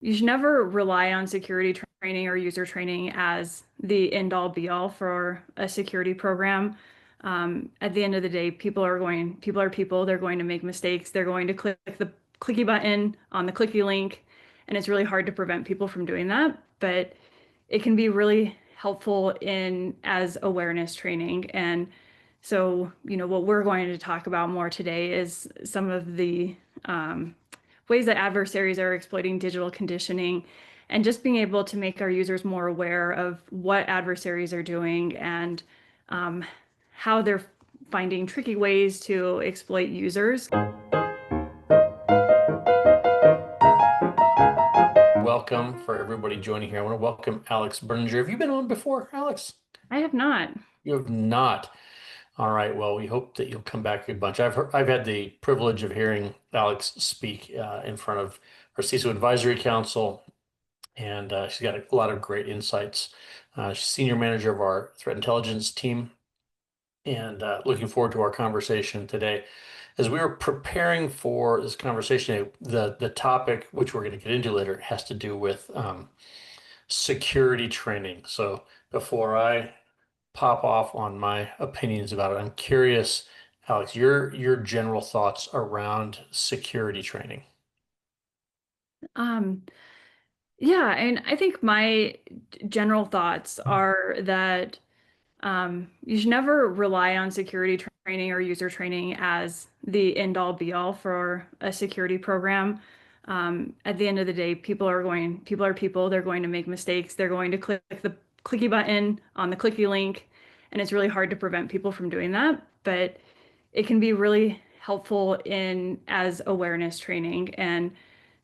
You should never rely on security training or user training as the end all be all for a security program. At the end of the day, people are people, they're going to make mistakes. They're going to click the clicky button on the clicky link, and it's really hard to prevent people from doing that. But it can be really helpful in as awareness training. And so, what we're going to talk about more today is some of the ways that adversaries are exploiting digital conditioning and just being able to make our users more aware of what adversaries are doing and um, how they're finding tricky ways to exploit users. Welcome for everybody joining here. I want to welcome Alex Berninger. Have you been on before, Alex? I have not. You have not. All right. Well, we hope that you'll come back a bunch. I've had the privilege of hearing Alex speak in front of our CISO Advisory Council, and she's got a lot of great insights. She's senior manager of our threat intelligence team, and looking forward to our conversation today. As we were preparing for this conversation, the topic, which we're going to get into later, has to do with security training. So before I pop off on my opinions about it, I'm curious, Alex, your general thoughts around security training. Um, yeah, and I think my general thoughts are that you should never rely on security training or user training as the end all be all for a security program. At the end of the day, people are people, they're going to make mistakes. They're going to click the clicky button on the clicky link, and it's really hard to prevent people from doing that. But it can be really helpful in as awareness training. And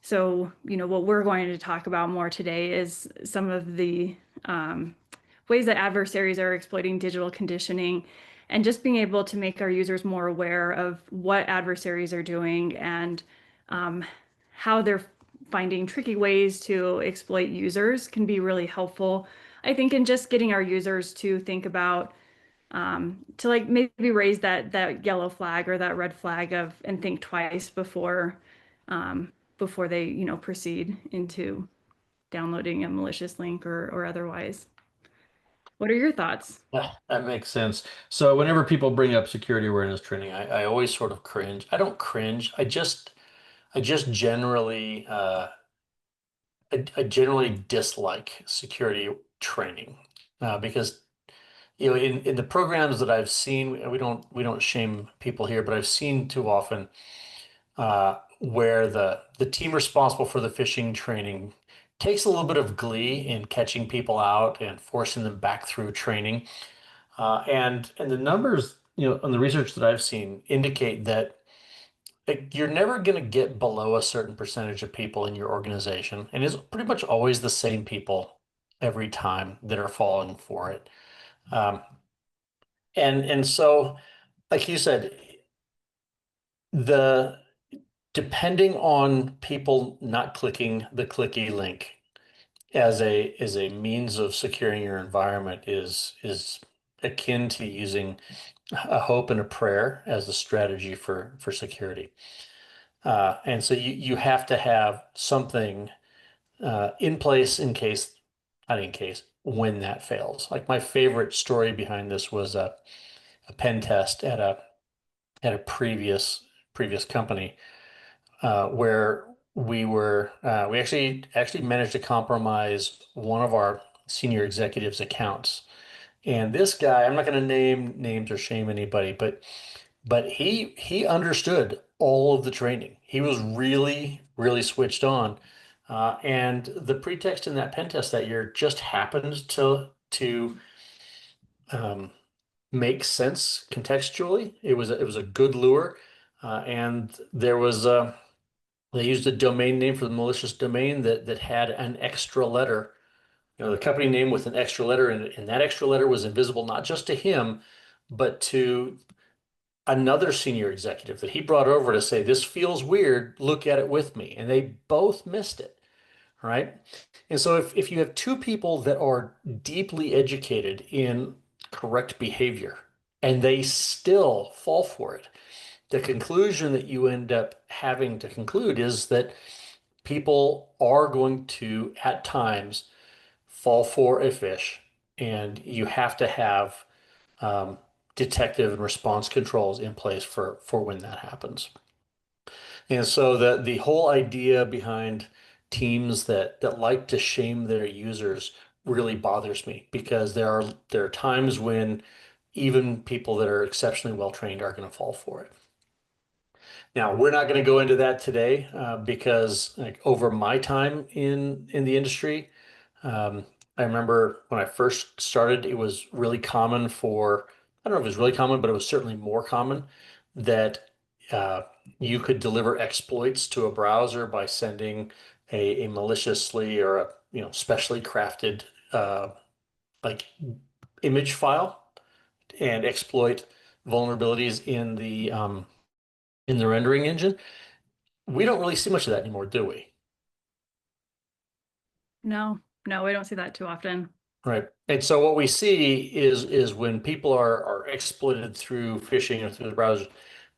so, what we're going to talk about more today is some of the ways that adversaries are exploiting digital conditioning and just being able to make our users more aware of what adversaries are doing and how they're finding tricky ways to exploit users can be really helpful. I think in just getting our users to think about to like maybe raise that yellow flag or that red flag of and think twice before they proceed into downloading a malicious link or otherwise. What are your thoughts? Yeah, that makes sense. So whenever people bring up security awareness training, I always sort of cringe. I don't cringe. I just generally I generally dislike security training because in the programs that I've seen, we don't shame people here, but I've seen too often where the team responsible for the phishing training takes a little bit of glee in catching people out and forcing them back through training. And the numbers, on the research that I've seen indicate that you're never going to get below a certain percentage of people in your organization, and it's pretty much always the same people every time that are falling for it. Um, and so, like you said, the depending on people not clicking the clicky link as a means of securing your environment is akin to using a hope and a prayer as a strategy for security. And so you have to have something in place in case, not in case, when that fails. Like my favorite story behind this was a pen test at a previous company where we actually managed to compromise one of our senior executives' accounts. And this guy, I'm not going to name names or shame anybody, but he understood all of the training. He was really, really switched on. And the pretext in that pen test that year just happened to um, make sense contextually. It was a good lure, and they used a domain name for the malicious domain that had an extra letter. The company name with an extra letter in it, and that extra letter was invisible not just to him, but to another senior executive that he brought over to say, "This feels weird. Look at it with me." And they both missed it, right? And so if you have two people that are deeply educated in correct behavior and they still fall for it, the conclusion that you end up having to conclude is that people are going to, at times, fall for a fish, and you have to have um, detective and response controls in place for when that happens. And so the whole idea behind teams that like to shame their users really bothers me because there are times when even people that are exceptionally well trained are going to fall for it. Now, we're not going to go into that today because like over my time in the industry, I remember when I first started, it was really common for, I don't know if it was really common, but it was certainly more common that uh, you could deliver exploits to a browser by sending a maliciously or a specially crafted uh, like image file and exploit vulnerabilities in the rendering engine. We don't really see much of that anymore, do we? No, no, we don't see that too often. Right. And so what we see is when people are exploited through phishing or through the browser,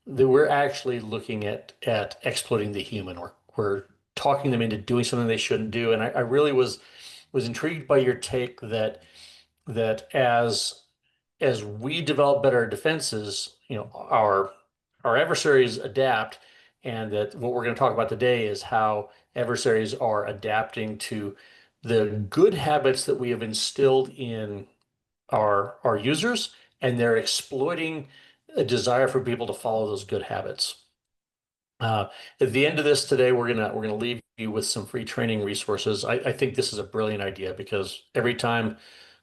that we're actually looking at exploiting the human. We're talking them into doing something they shouldn't do. And I really was intrigued by your take that as we develop better defenses, our adversaries adapt, and that what we're going to talk about today is how adversaries are adapting to the good habits that we have instilled in our users, and they're exploiting a desire for people to follow those good habits. Uh, at the end of this today, we're gonna leave you with some free training resources. I think this is a brilliant idea because every time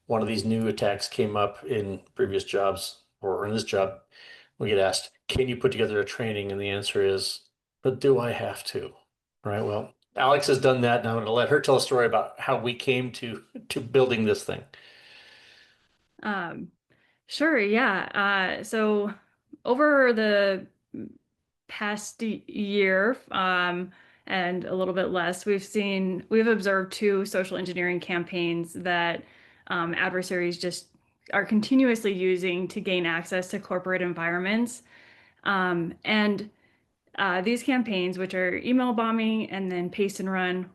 one of these new attacks came up in previous jobs or in this job, we get asked, "Can you put together a training?" And the answer is, "But do I have to?" Right? Well, Alex has done that, and I'm going to let her tell a story about how we came to building this thing. Um, sure, yeah. So over the past year, and a little bit less, we've observed two social engineering campaigns that adversaries just are continuously using to gain access to corporate environments. And these campaigns, which are email bombing and then paste and run,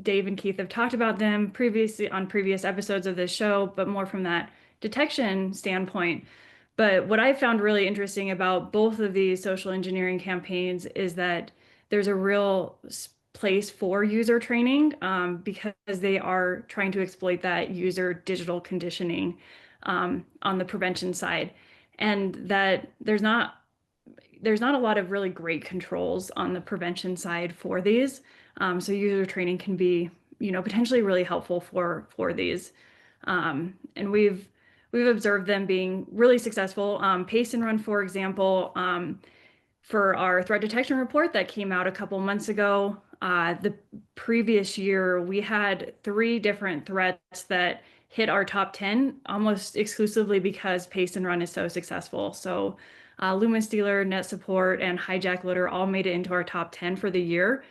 Dave and Keith have talked about them previously on previous episodes of this show, but more from that detection standpoint. But what I found really interesting about both of these social engineering campaigns is that there's a real place for user training because they are trying to exploit that user digital conditioning on the prevention side. And that there's not a lot of really great controls on the prevention side for these. So user training can be, potentially really helpful for these. And we've observed them being really successful. Pace and Run, for example, for our threat detection report that came out a couple months ago. The previous year, we had three different threats that hit our top 10 almost exclusively because Pace and Run is so successful. So Lumen Stealer, Net Support, and Hijack Loader all made it into our top 10 for the year,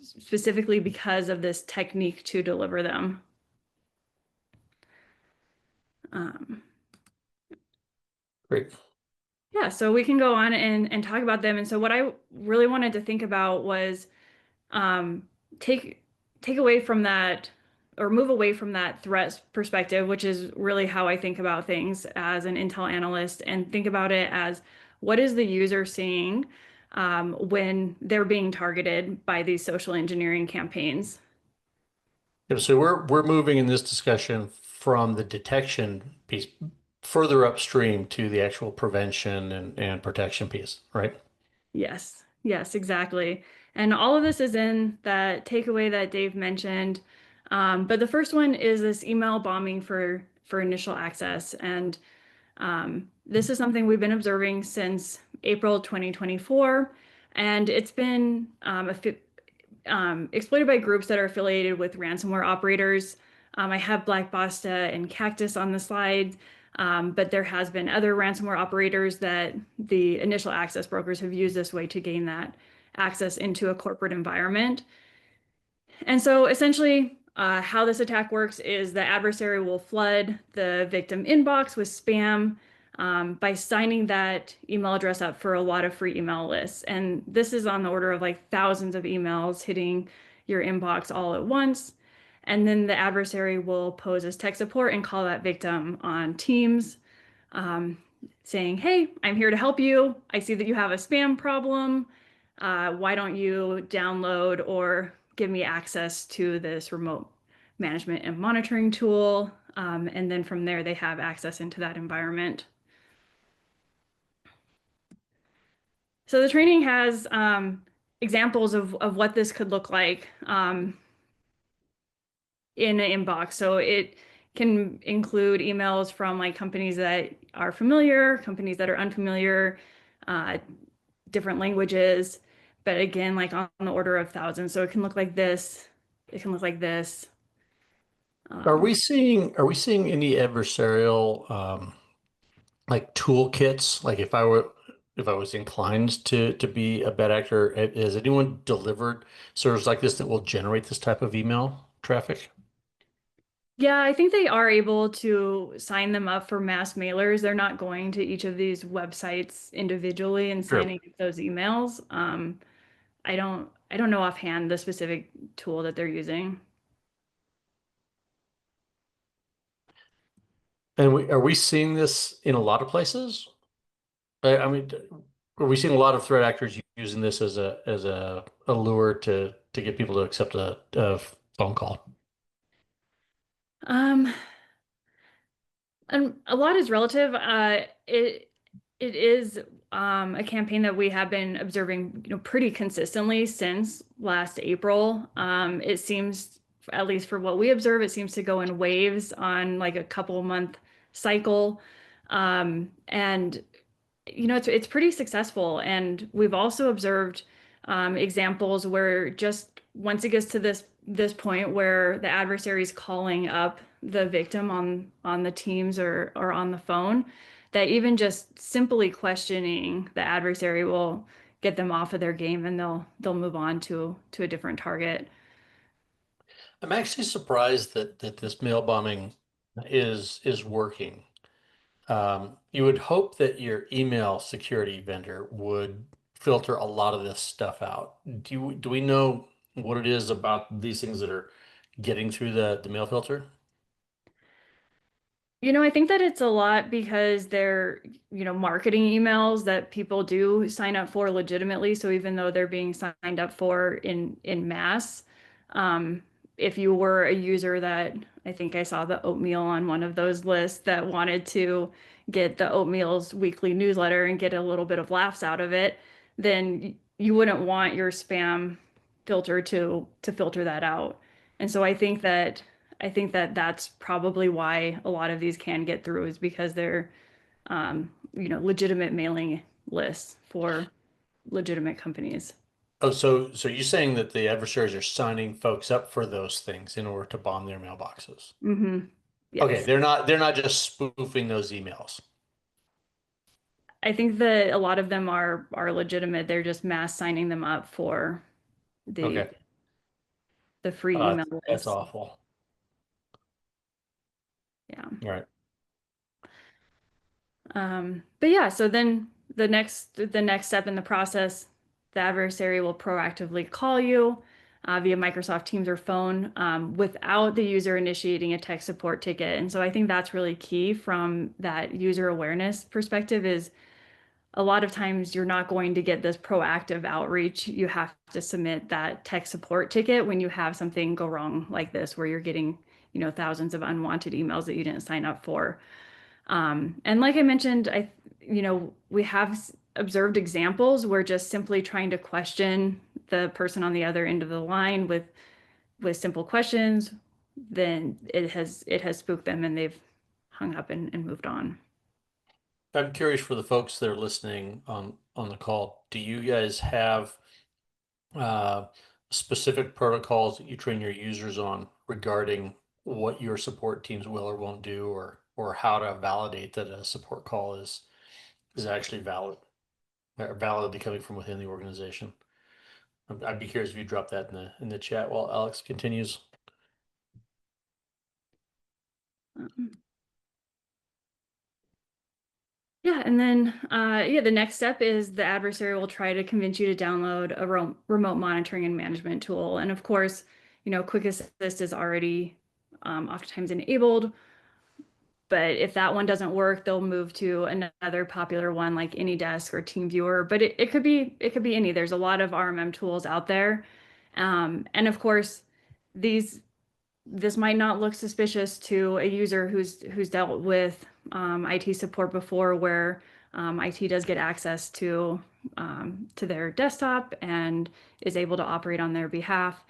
specifically because of this technique to deliver them. Um, Great. yeah, so we can go on and talk about them. And so what I really wanted to think about was um, take take away from that or move away from that threat perspective, which is really how I think about things as an Intel analyst, and think about it as what is the user seeing when they're being targeted by these social engineering campaigns. Yeah, so we're moving in this discussion from the detection piece further upstream to the actual prevention and protection piece, right? Yes, yes, exactly. And all of this is in that takeaway that Dave mentioned. But the first one is this email bombing for initial access. And this is something we've been observing since April 2024. And it's been exploited by groups that are affiliated with ransomware operators. I have Black Basta and Cactus on the slide, but there has been other ransomware operators that the initial access brokers have used this way to gain that access into a corporate environment. And so essentially, how this attack works is the adversary will flood the victim inbox with spam. by signing that email address up for a lot of free email lists. And this is on the order of like thousands of emails hitting your inbox all at once. And then the adversary will pose as tech support and call that victim on Teams, um, saying, "Hey, I'm here to help you. I see that you have a spam problem. Why don't you download or give me access to this remote management and monitoring tool?" And then from there, they have access into that environment. So the training has examples of what this could look like in an inbox. So it can include emails from like companies that are familiar, companies that are unfamiliar, uh, different languages, but again, like on the order of thousands. So it can look like this. It can look like this. Um, Are we seeing any adversarial like toolkits? Like if I was inclined to be a bad actor, has anyone delivered servers like this that will generate this type of email traffic? yeah, I think they are able to sign them up for mass mailers. They're not going to each of these websites individually and Sure. signing up those emails. I don't know offhand the specific tool that they're using. And are we seeing this in a lot of places? I mean, are we seeing a lot of threat actors using this as a lure to get people to accept a phone call? Um, and a lot is relative. It is a campaign that we have been observing, pretty consistently since last April. It seems, at least for what we observe, it seems to go in waves on like a couple month cycle. And it's pretty successful, and we've also observed examples where just once it gets to this point where the adversary is calling up the victim on the Teams or on the phone, that even just simply questioning the adversary will get them off of their game, and they'll move on to a different target. I'm actually surprised that this mail bombing is working. You would hope that your email security vendor would filter a lot of this stuff out. Do we know what it is about these things that are getting through the mail filter? I think that it's a lot because they're, marketing emails that people do sign up for legitimately. So even though they're being signed up for in mass, um, if you were a user that I think I saw the oatmeal on one of those lists that wanted to get the oatmeal's weekly newsletter and get a little bit of laughs out of it, then you wouldn't want your spam filter to filter that out. And so I think that that's probably why a lot of these can get through is because they're, legitimate mailing lists for legitimate companies. Oh, so you're saying that the adversaries are signing folks up for those things in order to bomb their mailboxes? Okay, Yes. they're not just spoofing those emails. I think that a lot of them are legitimate. They're just mass signing them up for the Okay. the free email That's list. awful. Yeah. All right. But yeah, so then the next step in the process, the adversary will proactively call you via Microsoft Teams or phone without the user initiating a tech support ticket. And so I think that's really key from that user awareness perspective is a lot of times you're not going to get this proactive outreach. You have to submit that tech support ticket when you have something go wrong like this, where you're getting, thousands of unwanted emails that you didn't sign up for. And like I mentioned, we have observed examples where just simply trying to question the person on the other end of the line with simple questions, then it has spooked them and they've hung up and moved on. I'm curious for the folks that are listening on the call. Do you guys have uh, specific protocols that you train your users on regarding what your support teams will or won't do, or how to validate that a support call is actually valid or validly coming from within the organization? I'd be curious if you drop that in the chat while Alex continues. Um, Yeah, and then yeah, the next step is the adversary will try to convince you to download a remote monitoring and management tool. And of course, Quick Assist is already oftentimes enabled, but if that one doesn't work, they'll move to another popular one like AnyDesk or TeamViewer. But it could be any. There's a lot of RMM tools out there. And of course, these this might not look suspicious to a user who's dealt with IT support before, where IT does get access to their desktop and is able to operate on their behalf.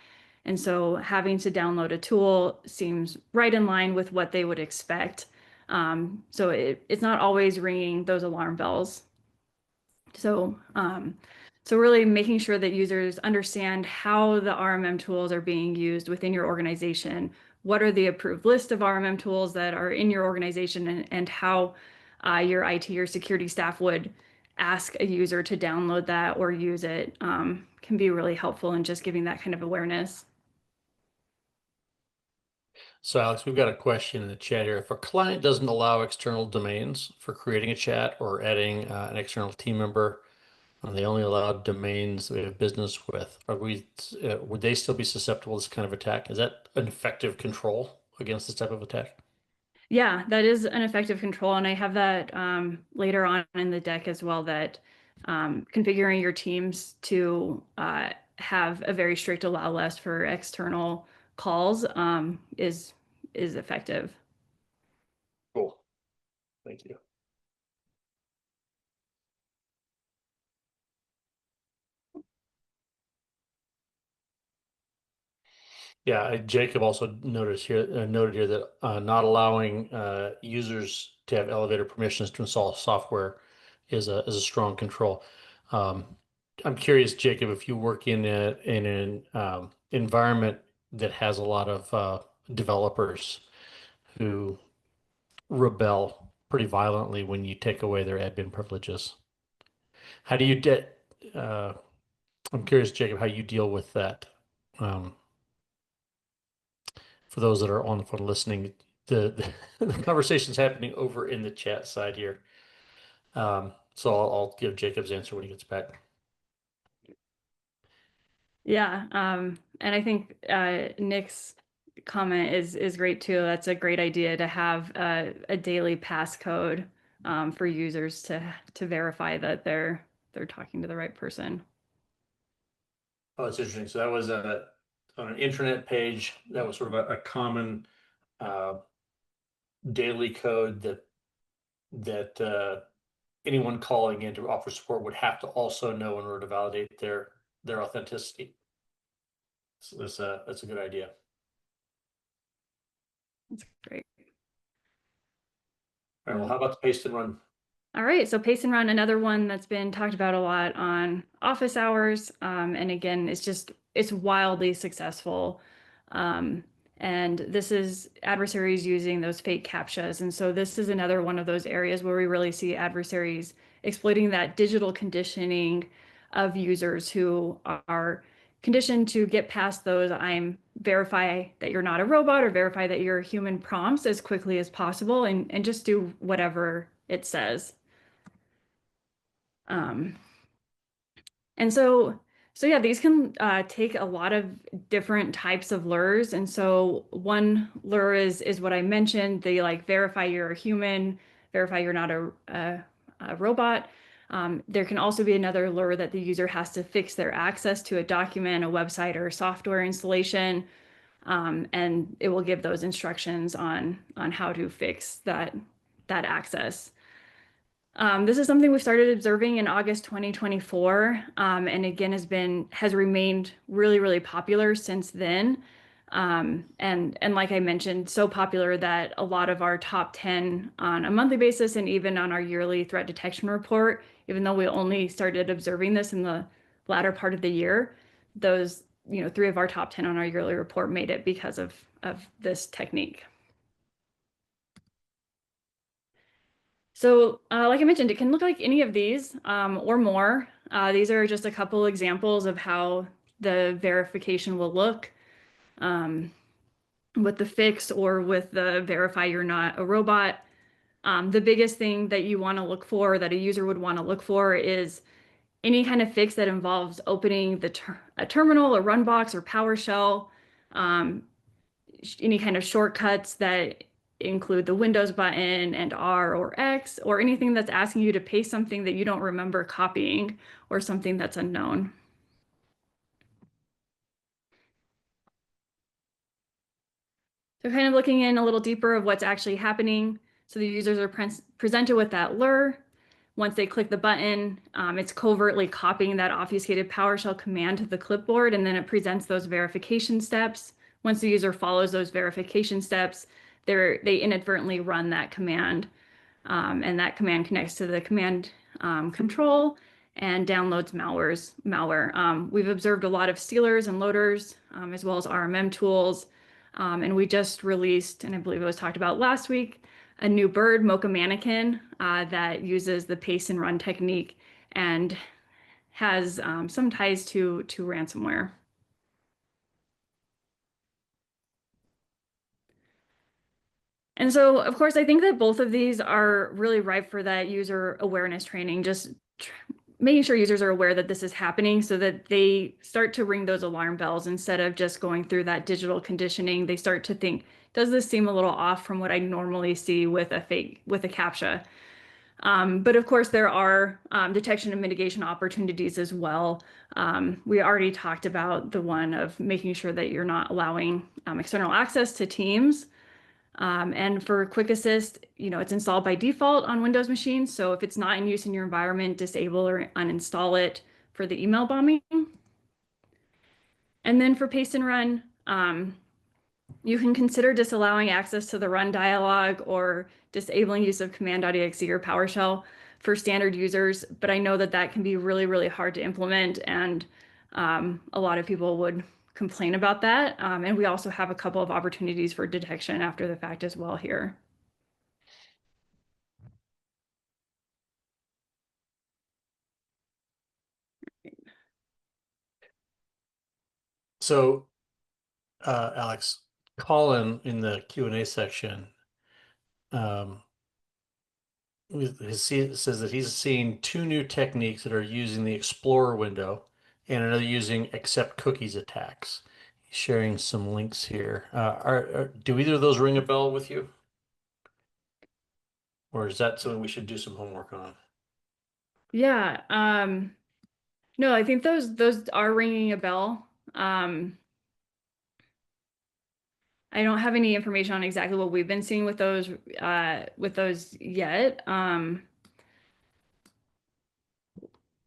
And so having to download a tool seems right in line with what they would expect. So it's not always ringing those alarm bells. So, so really making sure that users understand how the RMM tools are being used within your organization. What are the approved list of RMM tools that are in your organization, and how your IT or security staff would ask a user to download that or use it can be really helpful in just giving that kind of awareness. So Alex, we've got a question in the chat here. If a client doesn't allow external domains for creating a chat or adding an external team member, and they only allow domains that we have business with, would they still be susceptible to this kind of attack? Is that an effective control against this type of attack? Yeah, that is an effective control, and I have that later on in the deck as well, that configuring your teams to have a very strict allow less for external calls is effective. Cool. Thank you. Yeah, Jacob also noted here that not allowing users to have elevator permissions to install software is a strong control. Um, I'm curious, Jacob, if you work in an environment that has a lot of developers who rebel pretty violently when you take away their admin privileges. How do you de uh, I'm curious, Jacob, how you deal with that. Um, for those that are on the phone listening, the conversation's happening over in the chat side here. So I'll give Jacob's answer when he gets back. Yeah, and I think Nick's comment is great too. That's a great idea to have a daily passcode for users to verify that they're talking to the right person. Oh, that's interesting. So that was on an intranet page. That was sort of a common uh, daily code that anyone calling in to offer support would have to also know in order to validate their authenticity. So that's a good idea. That's great. All right. Well, how about the paste and run? All right, so pace and run, another one that's been talked about a lot on office hours. And again, it's wildly successful. Um, and this is adversaries using those fake CAPTCHAs. And so this is another one of those areas where we really see adversaries exploiting that digital conditioning of users who are conditioned to get past those I'm verify that you're not a robot or verify that you're a human prompts as quickly as possible, and just do whatever it says. Um, and so yeah, these can take a lot of different types of lures. And so one lure is what I mentioned. They like verify you're a human, verify you're not a robot. There can also be another lure that the user has to fix their access to a document, a website, or a software installation. And it will give those instructions on how to fix that access. This is something we started observing in August 2024, and again has remained really, really popular since then. And like I mentioned, so popular that a lot of our top 10 on a monthly basis and even on our yearly threat detection report, even though we only started observing this in the latter part of the year, those, three of our top 10 on our yearly report made it because of this technique. So, like I mentioned, it can look like any of these or more. These are just a couple examples of how the verification will look with the fix or with the verify you're not a robot. The biggest thing that you want to look for, that a user would want to look for, is any kind of fix that involves opening a terminal, a run box, or PowerShell, um, any kind of shortcuts that include the Windows button and R or X, or anything that's asking you to paste something that you don't remember copying or something that's unknown. So kind of looking in a little deeper of what's actually happening. So the users are presented with that lure. Once they click the button, it's covertly copying that obfuscated PowerShell command to the clipboard, and then it presents those verification steps. Once the user follows those verification steps, they inadvertently run that command, and that command connects to the command control and downloads malware. We've observed a lot of stealers and loaders, as well as RMM tools. And we just released, and I believe it was talked about last week, a new bird, Mocha Mannequin, that uses the paste and run technique and has some ties to ransomware. And so, of course, I think that both of these are really ripe for that user awareness training, just making sure users are aware that this is happening so that they start to ring those alarm bells instead of just going through that digital conditioning. They start to think, does this seem a little off from what I normally see with with a CAPTCHA? But of course, there are detection and mitigation opportunities as well. We already talked about the one of making sure that you're not allowing external access to Teams. And for Quick Assist, it's installed by default on Windows machines. So if it's not in use in your environment, disable or uninstall it for the email bombing. And then for paste and run, you can consider disallowing access to the run dialog or disabling use of command.exe or PowerShell for standard users. But I know that that can be really, really hard to implement, and a lot of people would complain about that. And we also have a couple of opportunities for detection after the fact as well here. So, Alex, Colin in the Q&A section, um, says that he's seen two new techniques that are using the Explorer window and another using accept cookies attacks. He's sharing some links here. Do either of those ring a bell with you? Or is that something we should do some homework on? Yeah. No, I think those are ringing a bell. Um, I don't have any information on exactly what we've been seeing with those yet.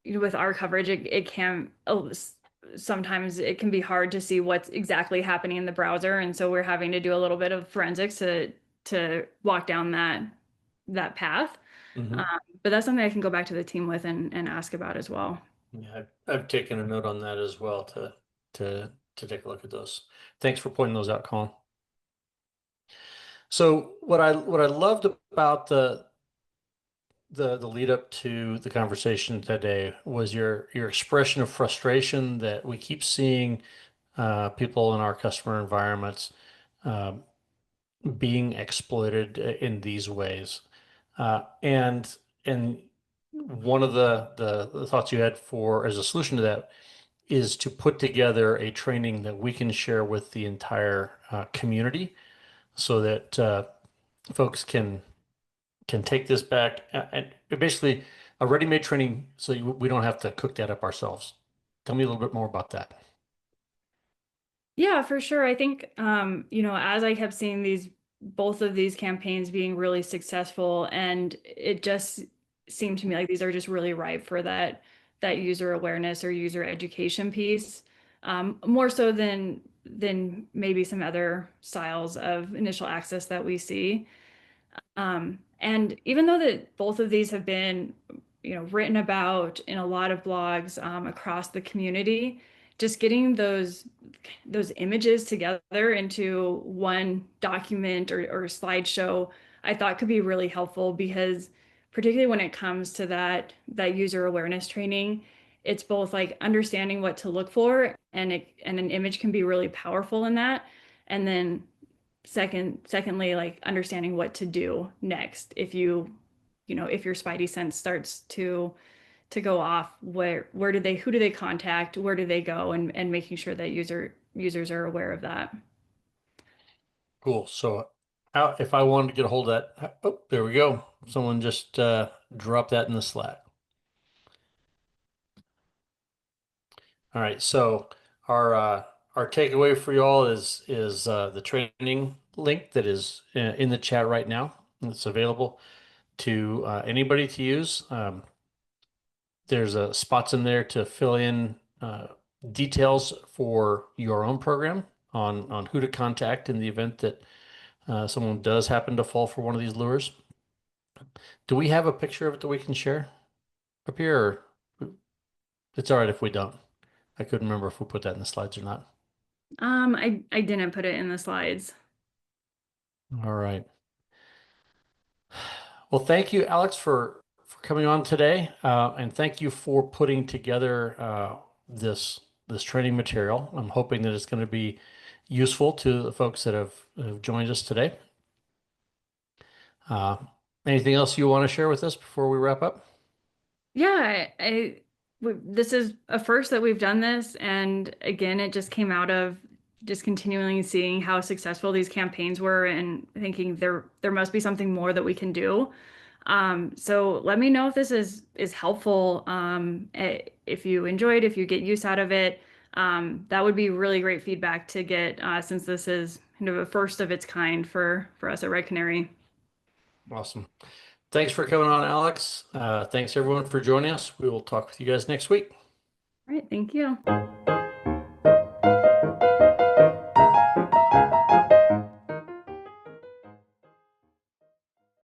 With our coverage, it can sometimes it can be hard to see what's exactly happening in the browser, and so we're having to do a little bit of forensics to walk down that path. Um, Hmm. but that's something I can go back to the team with and ask about as well. Yeah, I've taken a note on that as well to take a look at those. Thanks for pointing those out, Colin. So what I loved about the lead up to the conversation today was your expression of frustration that we keep seeing people in our customer environments um, being exploited in these ways. And one of the thoughts you had for as a solution to that is to put together a training that we can share with the entire community so that folks can take this back and basically a ready-made training so we don't have to cook that up ourselves. Tell me a little bit more about that. Yeah, for sure. I think, as I kept seeing both of these campaigns being really successful, and it just seemed to me like these are just really ripe for that user awareness or user education piece, more so than maybe some other styles of initial access that we see. And even though that both of these have been, written about in a lot of blogs across the community, just getting those images together into one document or slideshow, I thought could be really helpful because particularly when it comes to that user awareness training, it's both like understanding what to look for and an image can be really powerful in that. And then secondly, like understanding what to do next if if your spidey sense starts to go off, where do they who do they contact, where do they go, and making sure that users are aware of that. Cool. So if I wanted to get a hold of that, oh, there we go. Someone just dropped that in the Slack. All right. So our uh, our takeaway for y'all is the training link that is in the chat right now. It's available to anybody to use. There's spots in there to fill in details for your own program on who to contact in the event that someone does happen to fall for one of these lures. Do we have a picture of it that we can share up here? Or it's all right if we don't. I couldn't remember if we put that in the slides or not. I didn't put it in the slides. All right. Well, thank you, Alex, for coming on today, and thank you for putting together this training material. I'm hoping that it's going to be useful to the folks that have joined us today. Uh, Anything else you want to share with us before we wrap up? Yeah, this is a first that we've done this, and again, it just came out of just continually seeing how successful these campaigns were and thinking there must be something more that we can do. So let me know if this is helpful. If you enjoyed, if you get use out of it, that would be really great feedback to get since this is kind of a first of its kind for us at Red Canary. Awesome. Thanks for coming on, Alex. Thanks everyone for joining us. We will talk with you guys next week. All right, thank you.